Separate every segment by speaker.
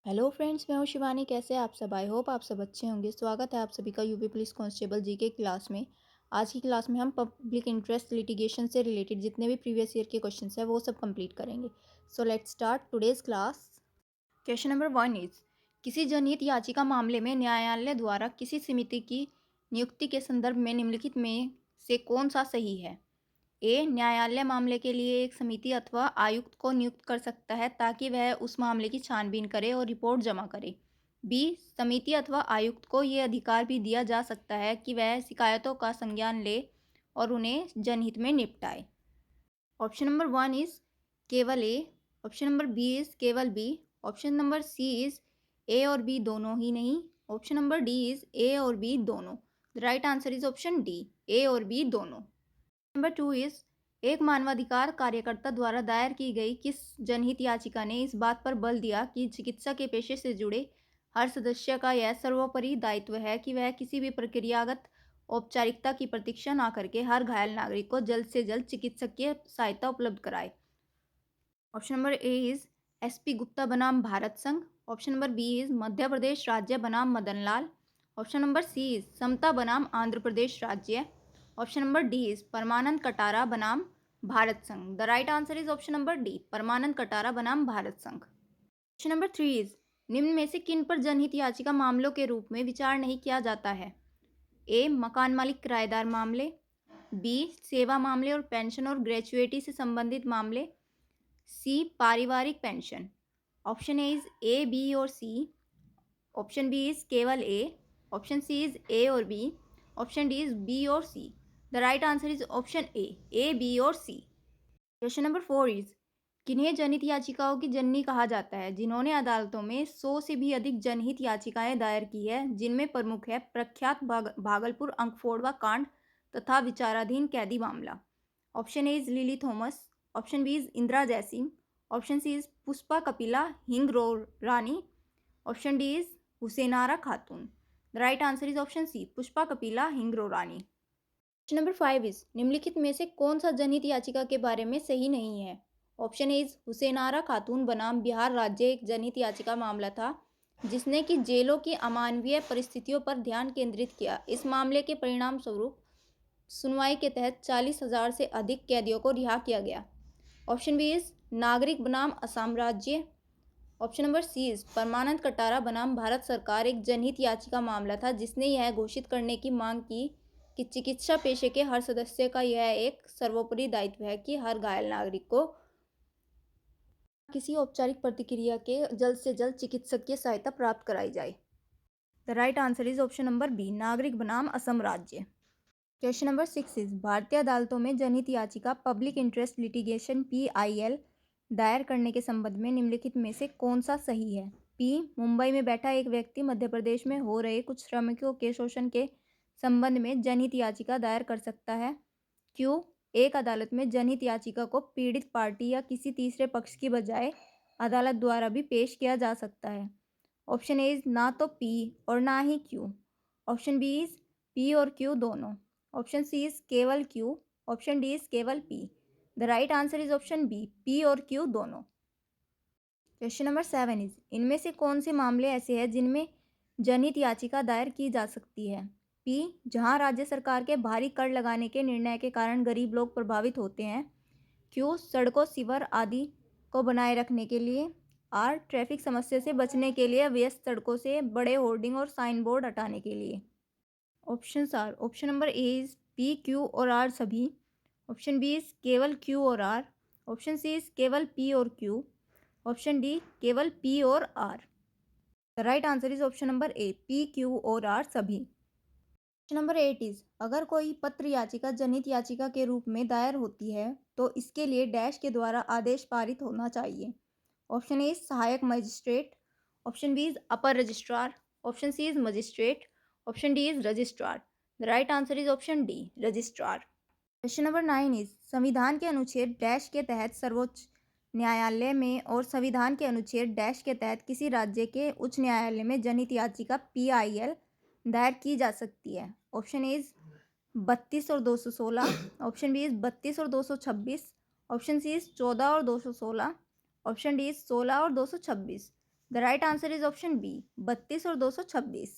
Speaker 1: Hello friends, मैं हूँ शिवानी। कैसे हैं आप सब? आई होप आप सब अच्छे होंगे। स्वागत है आप सभी का UP police constable GK class में। आज की क्लास में हम पब्लिक इंटरेस्ट लिटिगेशन से रिलेटेड जितने भी प्रीवियस ईयर के क्वेश्चंस हैं वो सब कंप्लीट करेंगे। So let's start today's class. Question number 1 is, किसी जनहित याचिका मामले में न्यायालय द्वारा किसी समिति की नियुक्ति के संदर्भ में निम्नलिखित में से कौन सा सही है? ए, न्यायालय मामले के लिए एक समिति अथवा आयुक्त को नियुक्त कर सकता है ताकि वह उस मामले की छानबीन करे और रिपोर्ट जमा करे। बी, समिति अथवा आयुक्त को ये अधिकार भी दिया जा सकता है कि वह शिकायतों का संज्ञान ले और उन्हें जनहित में निपटाए। ऑप्शन नंबर 1 इज केवल A, option number B is केवल B, option number C is A और बी दोनों ही नहीं, option number D is A और बी दोनों। The right answer is option D, A और बी दोनों। नंबर 2 इज, एक मानवाधिकार कार्यकर्ता द्वारा दायर की गई किस जनहित याचिका ने इस बात पर बल दिया कि चिकित्सा के पेशे से जुड़े हर सदस्य का यह सर्वोपरि दायित्व है कि वह किसी भी प्रक्रियागत औपचारिकता की प्रतीक्षा न करके हर घायल नागरिक को जल्द से जल्द चिकित्सकीय सहायता उपलब्ध कराए। Option number A is SP Gupta बनाम भारत संघ, option number B is Madhya Pradesh राज्य बनाम Madan Lal, option number C is Samatha बनाम आंध्र प्रदेश राज्य, option number D is Parmanand Katara बनाम भारत संघ। The right answer is option number D, Parmanand Katara बनाम भारत संघ। ऑप्शन नंबर 3 इज, निम्न में से किन पर जनहित याचिका मामलों के रूप में विचार नहीं किया जाता है? ए, मकान मालिक किराएदार मामले, बी, सेवा मामले और पेंशन और ग्रेचुएटी से संबंधित मामले, सी, पारिवारिक पेंशन। Option A is A, B और सी, ऑप्शन बी इज केवल A, option C is A और B, option D is B और C. The right answer is option A, B और सी। क्वेश्चन नंबर 4 इज, किन्हें जनहित याचिकाओं की जननी कहा जाता है? जिन्होंने अदालतों में 100 से भी अधिक जनहित याचिकाएं दायर की है, जिनमें प्रमुख है प्रख्यात भागलपुर अंकफोड़वा कांड तथा विचाराधीन कैदी मामला। Option A is Lily Thomas, option B is Indira Jaising, option C is Pushpa Kapila Hingorani, option D is Hussainara Khatoon. The right answer is option C, Pushpa Kapila Hingorani. Question number 5 is, निम्नलिखित में से कौन सा जनहित याचिका के बारे में सही नहीं है? ऑप्शन ए इज हुसैनारा खातून बनाम बिहार राज्य एक जनहित याचिका मामला था जिसने कि जेलों की अमानवीय परिस्थितियों पर ध्यान केंद्रित किया। इस मामले के परिणाम स्वरूप सुनवाई के तहत 40,000 से अधिक कैदियों को रिहा किया गया। ऑप्शन बी इज नागरिक बनाम असम राज्य, option number C is Parmanand Katara बनाम भारत सरकार एक जनहित याचिका मामला था जिसने यह घोषित करने की मांग की कि चिकित्सा पेशे के हर सदस्य का यह एक सर्वोपरि दायित्व है कि हर घायल नागरिक को किसी औपचारिक प्रतिक्रिया के जल्द से जल्द चिकित्सकीय सहायता प्राप्त कराई जाए। The right answer is option number B, नागरिक बनाम असम राज्य। क्वेश्चन नंबर 6 इज, भारतीय अदालतों में जनहित याचिका पब्लिक इंटरेस्ट लिटिगेशन PIL दायर करने के संबंध में निम्नलिखित में से कौन सा सही है? पी, मुंबई में बैठा एक व्यक्ति मध्य प्रदेश में हो रहे कुछ श्रमिकों के शोषण के संबंध में जनहित याचिका दायर कर सकता है। क्यू, एक अदालत में जनहित याचिका को पीड़ित पार्टी या किसी तीसरे पक्ष की बजाय अदालत द्वारा भी पेश किया जा सकता है। ऑप्शन ए इज ना तो पी और ना ही Q, option B is P और क्यू दोनों, ऑप्शन सी इज केवल क्यू, ऑप्शन डी इज केवल P. The right answer is option B, P और क्यू दोनों। क्वेश्चन नंबर 7 इज, इनमें से कौन से मामले ऐसे हैं जिनमें जनहित याचिका दायर की जा सकती है? पी, जहां राज्य सरकार के भारी कर लगाने के निर्णय के कारण गरीब लोग प्रभावित होते हैं। क्यू, सड़कों सीवर आदि को बनाए रखने के लिए। आर, ट्रैफिक समस्या से बचने के लिए व्यस्त सड़कों से बड़े होर्डिंग और साइन बोर्ड हटाने के लिए। Options are, option number A is P, Q और आर सभी, ऑप्शन बी इज केवल क्यू और आर, ऑप्शन सी इज केवल पी और क्यू, ऑप्शन डी केवल पी और R. The right answer is option number A, P, Q और R सभी। क्वेश्चन नंबर 8 इज, अगर कोई पत्र याचिका जनहित याचिका के रूप में दायर होती है तो इसके लिए डैश के द्वारा आदेश पारित होना चाहिए। ऑप्शन ए सहायक मजिस्ट्रेट, ऑप्शन बी इज अपर registrar, option C is magistrate, option D is registrar. The right answer is option D, registrar. Question number 9 is, संविधान के अनुच्छेद डैश के तहत सर्वोच्च न्यायालय में और संविधान के अनुच्छेद डैश के तहत किसी राज्य के उच्च न्यायालय में जनहित याचिका PIL दायर की जा सकती है। ऑप्शन ए इज 32 और 216, ऑप्शन बी इज 32 और 226, ऑप्शन सी इज 14 और 216, ऑप्शन डी इज 16 और 226। The right answer is option B 32 और 226।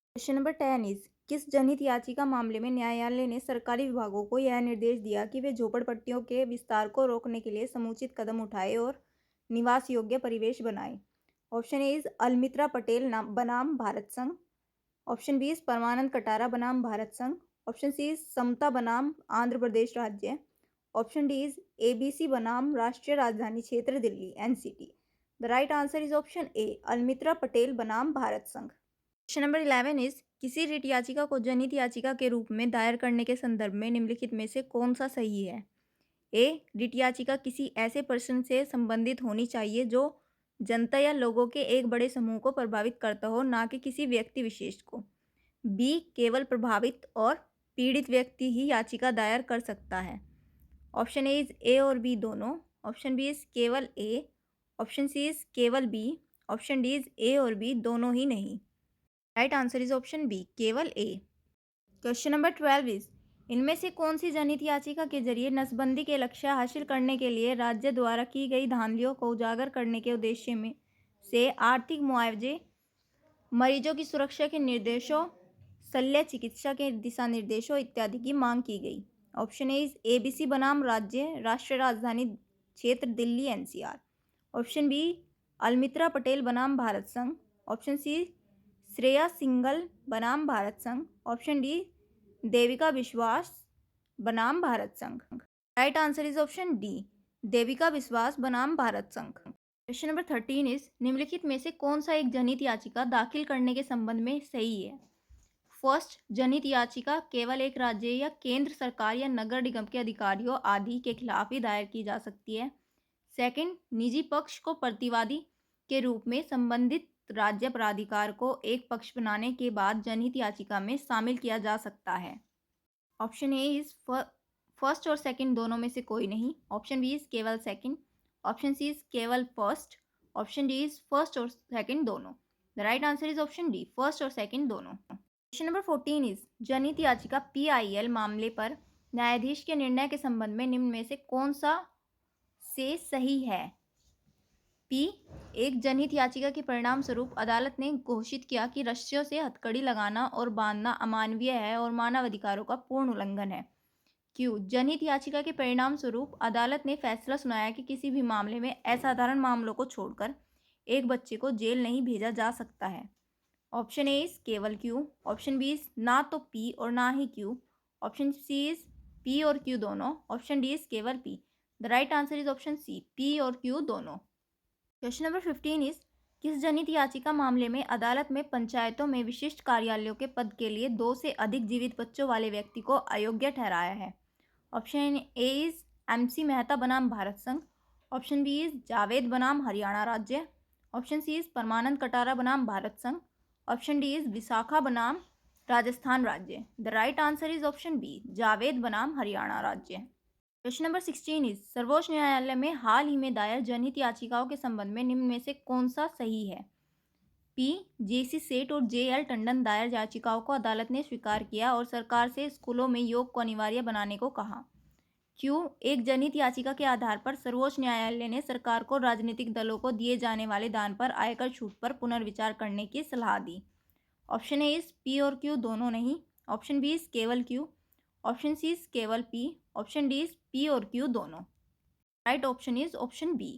Speaker 1: क्वेश्चन नंबर 10 इज किस जनहित याचिका मामले में न्यायालय ने सरकारी विभागों को यह निर्देश दिया कि वे झोपड़पट्टियों के विस्तार को रोकने के लिए समुचित कदम उठाए और निवास योग्य परिवेश बनाए? ऑप्शन ए इज अलमित्रा पटेल नाम बनाम भारत संघ। Option B is Parmanand Katara बनाम भारत संघ। ऑप्शन सी इज समता बनाम आंध्र प्रदेश राज्य। ऑप्शन डी इज एबीसी बनाम राष्ट्रीय राजधानी क्षेत्र Delhi NCT. The right answer is option A Almitra Patel बनाम भारत संघ। क्वेश्चन नंबर 11 इज किसी रिट याचिका को जनहित याचिका के रूप में दायर करने के संदर्भ में निम्नलिखित में से कौन सा सही है? ए रिट याचिका किसी ऐसे पर्सन से संबंधित होनी चाहिए जो जनता या लोगों के एक बड़े समूह को प्रभावित करता हो, ना कि किसी व्यक्ति विशेष को। बी केवल प्रभावित और पीड़ित व्यक्ति ही याचिका दायर कर सकता है। ऑप्शन ए इज ए और बी दोनों। ऑप्शन बी इज केवल ए। ऑप्शन सी इज केवल B. Option D is A और बी दोनों ही नहीं। Right answer is option B केवल ए। क्वेश्चन नंबर 12 इज इनमें से कौन सी जनहित याचिका के जरिए नसबंदी के लक्ष्य हासिल करने के लिए राज्य द्वारा की गई धांधलियों को उजागर करने के उद्देश्य में से आर्थिक मुआवजे, मरीजों की सुरक्षा के निर्देशों, शल्य चिकित्सा के दिशा निर्देशों इत्यादि की मांग की गई? ऑप्शन ए इज एबीसी बनाम राज्य राष्ट्रीय राजधानी क्षेत्र Delhi NCR. Option B Almitra Patel बनाम भारत संघ। ऑप्शन सी श्रेया सिंगल बनाम भारत संघ। ऑप्शन डी देविका विश्वास बनाम भारत संघ। Right answer is option D Devika विश्वास बनाम भारत संघ। क्वेश्चन नंबर 13 इज निम्नलिखित में से कौन सा एक जनहित याचिका दाखिल करने के संबंध में सही है? फर्स्ट, जनहित याचिका केवल एक राज्य या केंद्र सरकार या नगर निगम के अधिकारियों आदि के खिलाफ ही दायर की जा सकती है। सेकंड, निजी पक्ष को प्रतिवादी के रूप में संबंधित राज्य प्राधिकार को एक पक्ष बनाने के बाद जनहित याचिका में शामिल किया जा सकता है। ऑप्शन ए इज फर्स्ट और सेकंड दोनों में से कोई नहीं। ऑप्शन बी इज केवल सेकंड। ऑप्शन सी इज केवल first. Option D is first और सेकंड दोनों। The right answer is option D first और सेकंड दोनों। क्वेश्चन नंबर 14 इज जनहित याचिका पीआईएल मामले पर न्यायाधीश के निर्णय के संबंध में निम्न में से कौन सा से सही है? पी, एक जनहित याचिका के परिणाम स्वरूप अदालत ने घोषित किया कि रस्सियों से हथकड़ी लगाना और बांधना अमानवीय है और मानव अधिकारों का पूर्ण उल्लंघन है। क्यू, जनहित याचिका के परिणाम स्वरूप अदालत ने फैसला सुनाया कि किसी भी मामले में असाधारण मामलों को छोड़कर एक बच्चे को जेल नहीं भेजा जा सकता है। ऑप्शन ए इज केवल क्यू। ऑप्शन बी इज ना तो पी और ना ही Q. Option C is P और क्यू दोनों। ऑप्शन डी इज केवल P. The right answer is option C P और क्यू दोनों। क्वेश्चन नंबर 15 इज किस जनहित याचिका मामले में अदालत में पंचायतों में विशिष्ट कार्यालयों के पद के लिए 2 से अधिक जीवित बच्चों वाले व्यक्ति को अयोग्य ठहराया है? Option A is MC Mehta बनाम भारत संघ। ऑप्शन बी इज जावेद बनाम हरियाणा राज्य। Option C is Parmanand Katara बनाम भारत संघ। ऑप्शन डी इज विशाखा बनाम राजस्थान राज्य। The right answer is option B Javed बनाम हरियाणा राज्य। क्वेश्चन नंबर 16 इज सर्वोच्च न्यायालय में हाल ही में दायर जनहित याचिकाओं के संबंध में निम्न में से कौन सा सही है? पी, जेसी सेठ और जेएल टंडन दायर याचिकाओं को अदालत ने स्वीकार किया और सरकार से स्कूलों में योग को अनिवार्य बनाने को कहा। क्यू, एक जनहित याचिका के आधार पर सर्वोच्च न्यायालय ने सरकार को राजनीतिक दलों को दिए जाने वाले दान पर आयकर छूट पर पुनर्विचार करने की सलाह दी। ऑप्शन ए इज पी और क्यू दोनों नहीं। ऑप्शन बी इज केवल क्यू। ऑप्शन सी इज केवल P. Option D is P और क्यू दोनों। Right option is option B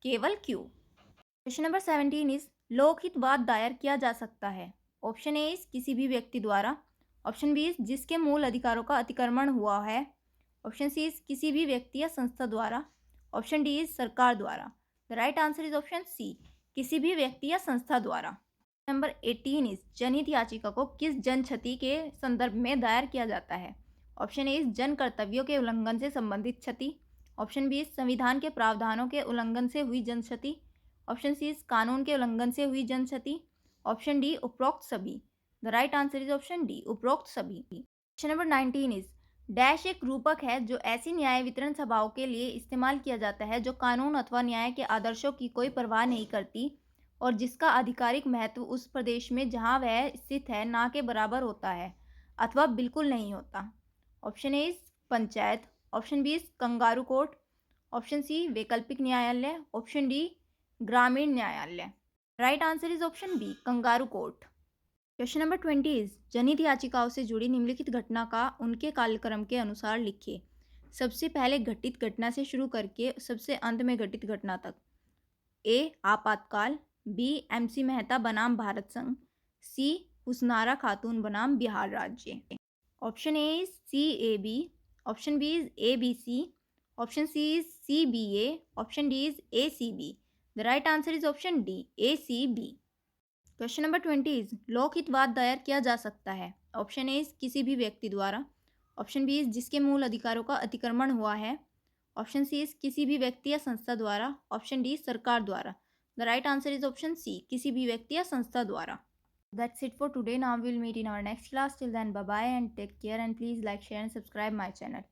Speaker 1: केवल क्यू। क्वेश्चन नंबर 17 इज लोकहित वाद दायर किया जा सकता है? ऑप्शन ए इज किसी भी व्यक्ति द्वारा। ऑप्शन बी इज जिसके मूल अधिकारों का अतिक्रमण हुआ है। ऑप्शन सी इज किसी भी व्यक्ति या संस्था द्वारा। ऑप्शन डी इज सरकार द्वारा। The right answer is option C किसी भी व्यक्ति या संस्था द्वारा। नंबर 18 इज जनहित याचिका को किस जन क्षति के संदर्भ में दायर किया जाता है? ऑप्शन ए इज जन कर्तव्यों के उल्लंघन से संबंधित क्षति। ऑप्शन बी इज संविधान के प्रावधानों के उल्लंघन से हुई जन क्षति। ऑप्शन सी इज कानून के उल्लंघन से हुई जन क्षति। ऑप्शन डी उपरोक्त सभी। The right answer is option D उपरोक्त सभी। क्वेश्चन नंबर 19 इज डैश एक रूपक है जो ऐसी न्याय वितरण सभाओं के लिए इस्तेमाल किया जाता है जो कानून अथवा न्याय के आदर्शों की कोई परवाह नहीं करती और जिसका आधिकारिक महत्व उस प्रदेश में जहां वह स्थित है ना के बराबर होता है अथवा बिल्कुल नहीं होता। Option A is panchayat. Option B is kangaroo court. Option C वैकल्पिक न्यायालय। ऑप्शन डी ग्रामीण न्यायालय। Right answer is option B, kangaroo court. Question number 20 is जनहित याचिकाओं से जुड़ी निम्नलिखित घटना का उनके कालक्रम के अनुसार लिखिए। सबसे पहले घटित घटना से शुरू करके सबसे अंत में घटित घटना तक। ए आपातकाल, बी एमसी मेहता बनाम भारत संघ, सी हुसनारा खातून बनाम बिहार राज्य। Option A is C A B, option B is A B C, option C is C B A, option D is A C B. The right answer is option D, A C B. Question number 20 is लोकहित वाद दायर किया जा सकता है। Option A is किसी भी व्यक्ति द्वारा, ऑप्शन बी इज जिसके मूल अधिकारों का अतिक्रमण हुआ है, ऑप्शन सी इज किसी भी व्यक्ति या संस्था द्वारा, ऑप्शन डी सरकार द्वारा। The right answer is option C, किसी भी व्यक्ति या संस्था द्वारा। That's it for today. Now we'll meet in our next class. Till then, bye bye and take care. And please like, share, and subscribe my channel.